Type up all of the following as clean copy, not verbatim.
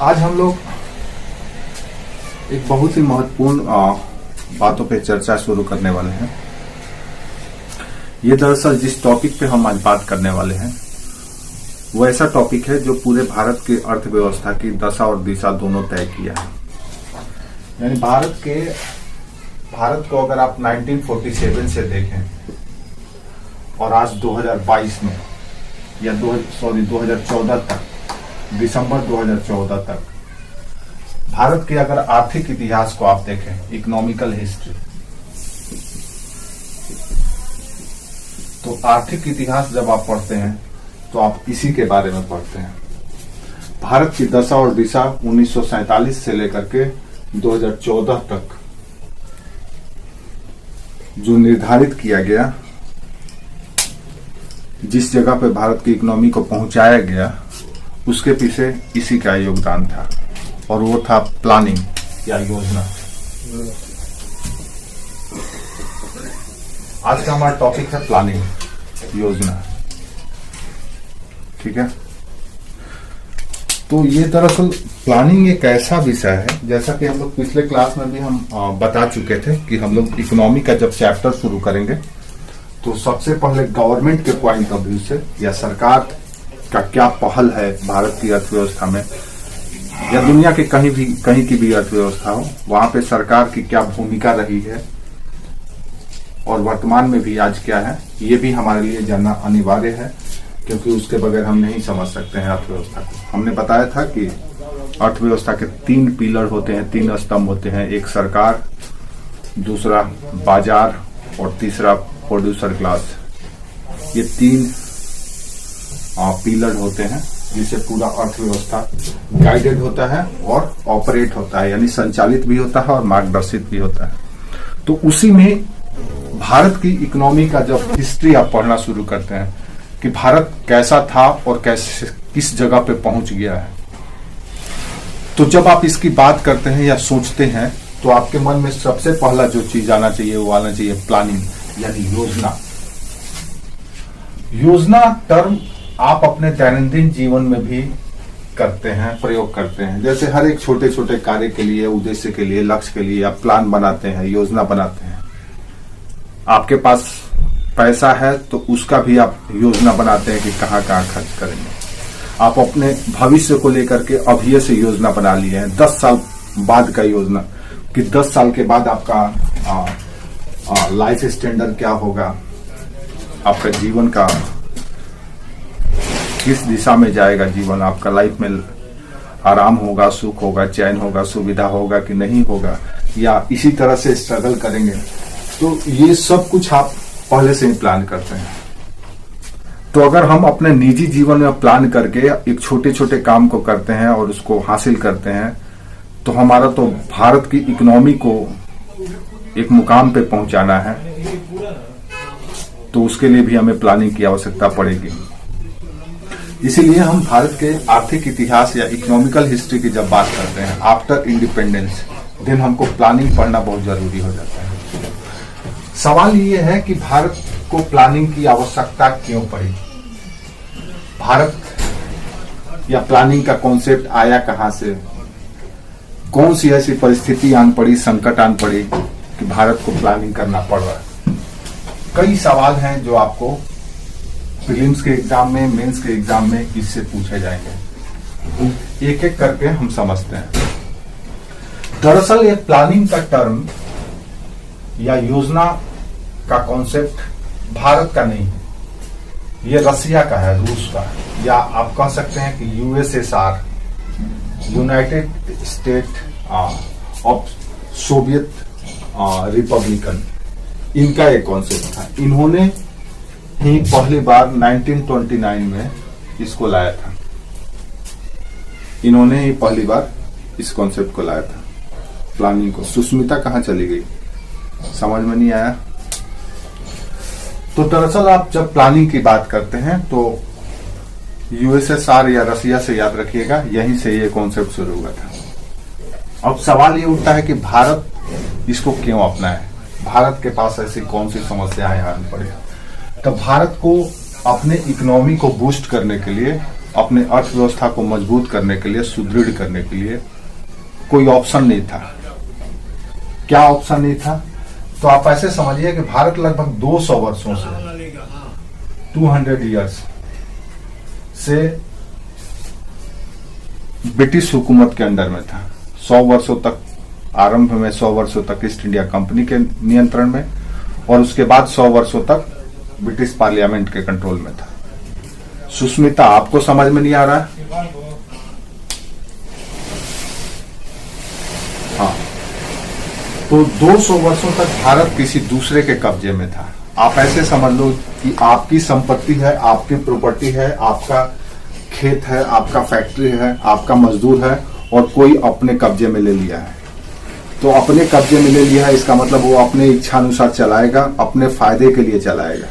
आज हम लोग एक बहुत ही महत्वपूर्ण बातों पे चर्चा शुरू करने वाले हैं। ये दरअसल जिस टॉपिक पे हम आज बात करने वाले हैं वो ऐसा टॉपिक है जो पूरे भारत की अर्थव्यवस्था की दशा और दिशा दोनों तय किया है। यानी भारत को अगर आप 1947 से देखें और आज 2022 में या 2014 तक, दिसंबर 2014 तक भारत के अगर आर्थिक इतिहास को आप देखें, इकोनॉमिकल हिस्ट्री, तो आर्थिक इतिहास जब आप पढ़ते हैं तो आप इसी के बारे में पढ़ते हैं। भारत की दशा और दिशा 1947 से लेकर के 2014 तक जो निर्धारित किया गया, जिस जगह पे भारत की इकोनॉमी को पहुंचाया गया, उसके पीछे इसी का योगदान था और वो था प्लानिंग या योजना। आज का हमारा टॉपिक है प्लानिंग, योजना। ठीक है, तो ये दरअसल प्लानिंग एक ऐसा विषय है, जैसा कि हम लोग पिछले क्लास में भी हम बता चुके थे कि हम लोग इकोनॉमी का जब चैप्टर शुरू करेंगे तो सबसे पहले गवर्नमेंट के पॉइंट ऑफ व्यू से या सरकार का क्या पहल है भारत की अर्थव्यवस्था में या दुनिया के कहीं की भी अर्थव्यवस्था हो, वहां पे सरकार की क्या भूमिका रही है और वर्तमान में भी आज क्या है, ये भी हमारे लिए जानना अनिवार्य है, क्योंकि उसके बगैर हम नहीं समझ सकते हैं अर्थव्यवस्था को। हमने बताया था कि अर्थव्यवस्था के 3 पिलर होते हैं, 3 स्तंभ होते हैं, एक सरकार, दूसरा बाजार और तीसरा प्रोड्यूसर क्लास। ये 3 पिलर होते हैं जिससे पूरा अर्थव्यवस्था गाइडेड होता है और ऑपरेट होता है, यानी संचालित भी होता है और मार्गदर्शित भी होता है। तो उसी में भारत की इकोनॉमी का जब हिस्ट्री आप पढ़ना शुरू करते हैं कि भारत कैसा था और कैसे किस जगह पे पहुंच गया है, तो जब आप इसकी बात करते हैं या सोचते हैं तो आपके मन में सबसे पहला जो चीज आना चाहिए वो आना चाहिए प्लानिंग, यानी योजना। योजना टर्म आप अपने दैनंदिन जीवन में भी करते हैं, प्रयोग करते हैं। जैसे हर एक छोटे छोटे कार्य के लिए, उद्देश्य के लिए, लक्ष्य के लिए आप प्लान बनाते हैं, योजना बनाते हैं। आपके पास पैसा है तो उसका भी आप योजना बनाते हैं कि कहाँ कहाँ खर्च करेंगे। आप अपने भविष्य को लेकर के अभी से योजना बना लिए हैं, 10 साल बाद का योजना कि 10 साल के बाद आपका लाइफ स्टैंडर्ड क्या होगा, आपका जीवन का किस दिशा में जाएगा जीवन, आपका लाइफ में आराम होगा, सुख होगा, चैन होगा, सुविधा होगा कि नहीं होगा, या इसी तरह से स्ट्रगल करेंगे। तो ये सब कुछ आप पहले से ही प्लान करते हैं। तो अगर हम अपने निजी जीवन में प्लान करके एक छोटे छोटे काम को करते हैं और उसको हासिल करते हैं, तो हमारा तो भारत की इकोनॉमी को एक मुकाम पे पहुंचाना है, तो उसके लिए भी हमें प्लानिंग की आवश्यकता पड़ेगी। इसीलिए हम भारत के आर्थिक इतिहास या इकोनॉमिकल हिस्ट्री की जब बात करते हैं आफ्टर इंडिपेंडेंस, देन हमको प्लानिंग पढ़ना बहुत जरूरी हो जाता है। सवाल ये है कि भारत को प्लानिंग की आवश्यकता क्यों पड़ी, भारत या प्लानिंग का कॉन्सेप्ट आया कहां से, कौन सी ऐसी परिस्थिति आन पड़ी, संकट आन पड़ी कि भारत को प्लानिंग करना पड़ रहा है। कई सवाल हैं जो आपको प्रीलिम्स के एग्जाम में, मेंस के एग्जाम में इससे पूछे जाएंगे। एक एक करके हम समझते हैं। दरअसल ये प्लानिंग का टर्म या योजना का कॉन्सेप्ट भारत का नहीं है, ये रसिया का है, रूस का, या आप कह सकते हैं कि USSR, United state of Soviet Republican, इनका एक कॉन्सेप्ट था। इन्होंने ही पहली बार 1929 में इसको लाया था। इन्होंने ही पहली बार इस कॉन्सेप्ट को लाया था, प्लानिंग को। सुष्मिता कहाँ चली गई, समझ में नहीं आया। तो दरअसल आप जब प्लानिंग की बात करते हैं तो यूएसएसआर या रसिया से याद रखिएगा, यहीं से ये कॉन्सेप्ट शुरू हुआ था। अब सवाल ये उठता है कि भारत इसको क्यों अपनाए, भारत के पास ऐसी कौन सी समस्याएं आनी पड़ी। तो भारत को अपने इकोनॉमी को बूस्ट करने के लिए अपने अर्थव्यवस्था को मजबूत करने के लिए, सुदृढ़ करने के लिए कोई ऑप्शन नहीं था। क्या ऑप्शन नहीं था? तो आप ऐसे समझिए कि भारत लगभग 200 वर्षों से 200 इयर्स से ब्रिटिश हुकूमत के अंडर में था। 100 वर्षों तक, आरंभ में 100 वर्षों तक ईस्ट इंडिया कंपनी के नियंत्रण में, और उसके बाद 100 वर्षों तक ब्रिटिश पार्लियामेंट के कंट्रोल में था। सुष्मिता, आपको समझ में नहीं आ रहा है? हाँ, तो 200 वर्षों तक भारत किसी दूसरे के कब्जे में था। आप ऐसे समझ लो कि आपकी संपत्ति है, आपकी प्रॉपर्टी है, आपका खेत है, आपका फैक्ट्री है, आपका मजदूर है, और कोई अपने कब्जे में ले लिया है। तो अपने कब्जे में ले लिया है, इसका मतलब वो अपने इच्छानुसार चलाएगा, अपने फायदे के लिए चलाएगा,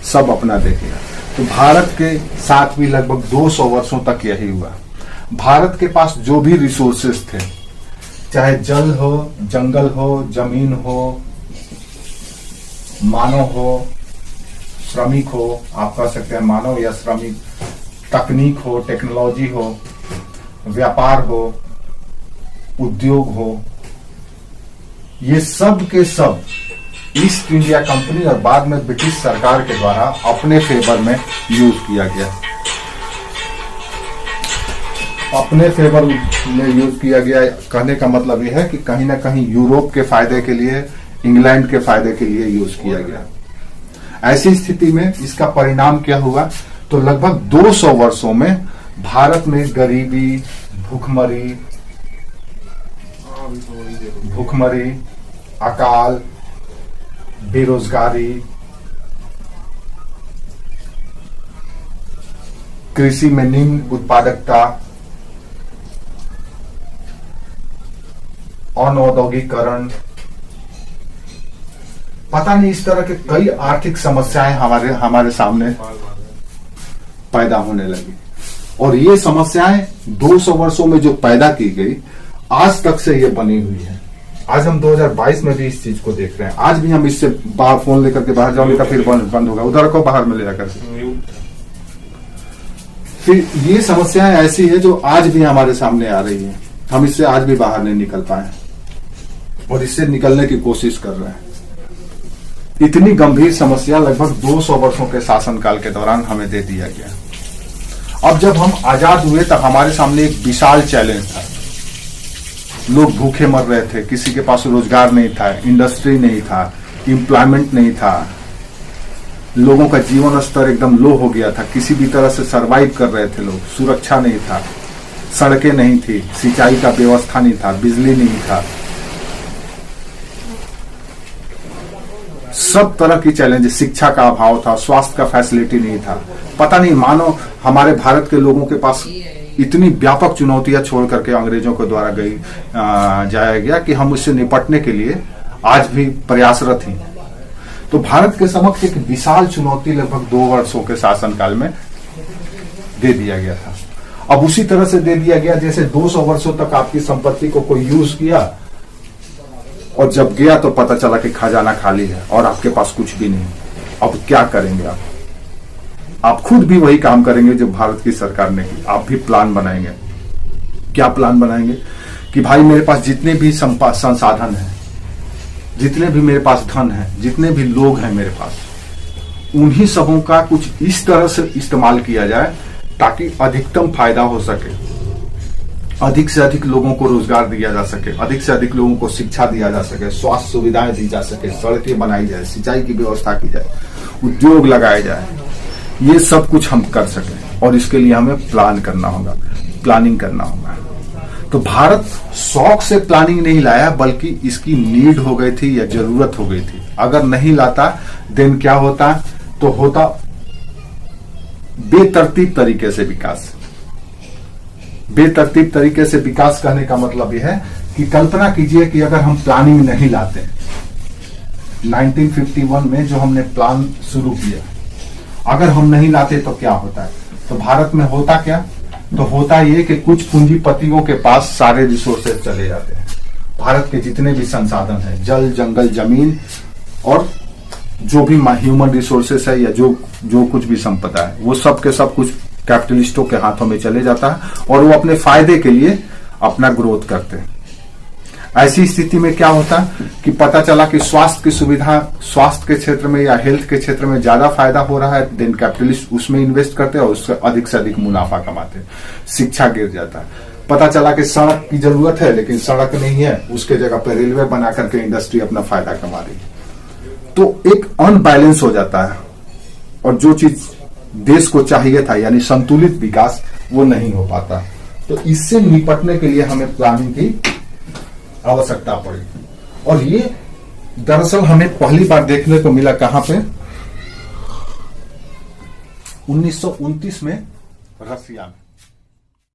सब अपना देखेगा। तो भारत के साथ भी लगभग 200 वर्षों तक यही हुआ। भारत के पास जो भी रिसोर्सेस थे, चाहे जल हो, जंगल हो, जमीन हो, मानव हो, श्रमिक हो, आप कह सकते हैं मानव या श्रमिक, तकनीक हो, टेक्नोलॉजी हो, व्यापार हो, उद्योग हो, ये सब के सब ईस्ट इंडिया कंपनी और बाद में ब्रिटिश सरकार के द्वारा अपने फेवर में यूज किया गया। अपने फेवर में यूज किया गया कहने का मतलब यह है कि कहीं ना कहीं यूरोप के फायदे के लिए, इंग्लैंड के फायदे के लिए यूज किया गया। ऐसी स्थिति में इसका परिणाम क्या हुआ? तो लगभग 200 वर्षों में भारत में गरीबी, भूखमरी, अकाल, बेरोजगारी, कृषि में निम्न उत्पादकता, अनौद्योगिकरण, पता नहीं इस तरह के कई आर्थिक समस्याएं हमारे सामने पैदा होने लगी। और ये समस्याएं 200 वर्षों में जो पैदा की गई, आज तक से ये बनी हुई है। आज हम 2022 में भी इस चीज को देख रहे हैं। आज भी हम इससे बाहर फोन लेकर के बाहर जाओगे तो फिर बंद होगा, उधर को बाहर में ले जाकर। फिर ये समस्याएं ऐसी है जो आज भी हमारे सामने आ रही है। हम इससे आज भी बाहर नहीं निकल पाए और इससे निकलने की कोशिश कर रहे हैं। इतनी गंभीर समस्या लगभग 200 वर्षों के शासनकाल के दौरान हमें दे दिया गया। अब जब हम आजाद हुए तब हमारे सामने एक विशाल चैलेंज था। लोग भूखे मर रहे थे, किसी के पास रोजगार नहीं था, इंडस्ट्री नहीं था, एम्प्लॉयमेंट नहीं था, लोगों का जीवन स्तर एकदम लो हो गया था, किसी भी तरह से सरवाइव कर रहे थे लोग, सुरक्षा नहीं था, सड़कें नहीं थी, सिंचाई का व्यवस्था नहीं था, बिजली नहीं था, सब तरह की चैलेंज, शिक्षा का अभाव था, स्वास्थ्य का फैसिलिटी नहीं था। पता नहीं, मानो हमारे भारत के लोगों के पास इतनी व्यापक चुनौतियां छोड़ करके अंग्रेजों के द्वारा जाया गया कि हम उससे निपटने के लिए आज भी प्रयासरत हैं। तो भारत के समक्ष एक विशाल चुनौती लगभग 2 वर्षों के शासनकाल में दे दिया गया था। अब उसी तरह से दे दिया गया जैसे 200 वर्षों तक आपकी संपत्ति को कोई यूज किया और जब गया तो पता चला कि खजाना खाली है और आपके पास कुछ भी नहीं। अब क्या करेंगे आप खुद भी वही काम करेंगे जो भारत की सरकार ने की। आप भी प्लान बनाएंगे। क्या प्लान बनाएंगे कि भाई मेरे पास जितने भी संसाधन है, जितने भी मेरे पास धन है, जितने भी लोग हैं मेरे पास, उन्हीं सबों का कुछ इस तरह से इस्तेमाल किया जाए ताकि अधिकतम फायदा हो सके, अधिक से अधिक लोगों को रोजगार दिया जा सके, अधिक से अधिक लोगों को शिक्षा दिया जा सके, स्वास्थ्य सुविधाएं दी जा सके, सड़कें बनाई जाए, सिंचाई की व्यवस्था की जाए, उद्योग लगाए जाए, ये सब कुछ हम कर सकें। और इसके लिए हमें प्लान करना होगा, प्लानिंग करना होगा। तो भारत शौक से प्लानिंग नहीं लाया बल्कि इसकी नीड हो गई थी या जरूरत हो गई थी। अगर नहीं लाता देन क्या होता? तो होता बेतरतीब तरीके से विकास। बेतरतीब तरीके से विकास कहने का मतलब यह है कि कल्पना कीजिए कि अगर हम प्लानिंग नहीं लाते, 1951 में जो हमने प्लान शुरू किया, अगर हम नहीं लाते तो क्या होता है? तो भारत में होता क्या? तो होता ये कि कुछ पूंजीपतियों के पास सारे रिसोर्सेज चले जाते हैं। भारत के जितने भी संसाधन है, जल, जंगल, जमीन और जो भी ह्यूमन रिसोर्सेस है या जो कुछ भी संपदा है, वो सब के सब कुछ कैपिटलिस्टों के हाथों में चले जाता है और वो अपने फायदे के लिए अपना ग्रोथ करते हैं। ऐसी स्थिति में क्या होता है कि पता चला कि स्वास्थ्य की सुविधा, स्वास्थ्य के क्षेत्र में या हेल्थ के क्षेत्र में ज्यादा फायदा हो रहा है, देन कैपिटलिस्ट उसमें इन्वेस्ट करते हैं और उससे अधिक से अधिक मुनाफा कमाते हैं। शिक्षा गिर जाता है। पता चला कि सड़क की जरूरत है लेकिन सड़क नहीं है, उसके जगह पर रेलवे बना करके इंडस्ट्री अपना फायदा कमा रही है। तो एक अनबैलेंस हो जाता है और जो चीज देश को चाहिए था यानी संतुलित विकास, वो नहीं हो पाता। तो इससे निपटने के लिए हमें प्लानिंग की आवश्यकता पड़ी और ये दरअसल हमें पहली बार देखने को मिला कहां पे, 1929 में रसिया में।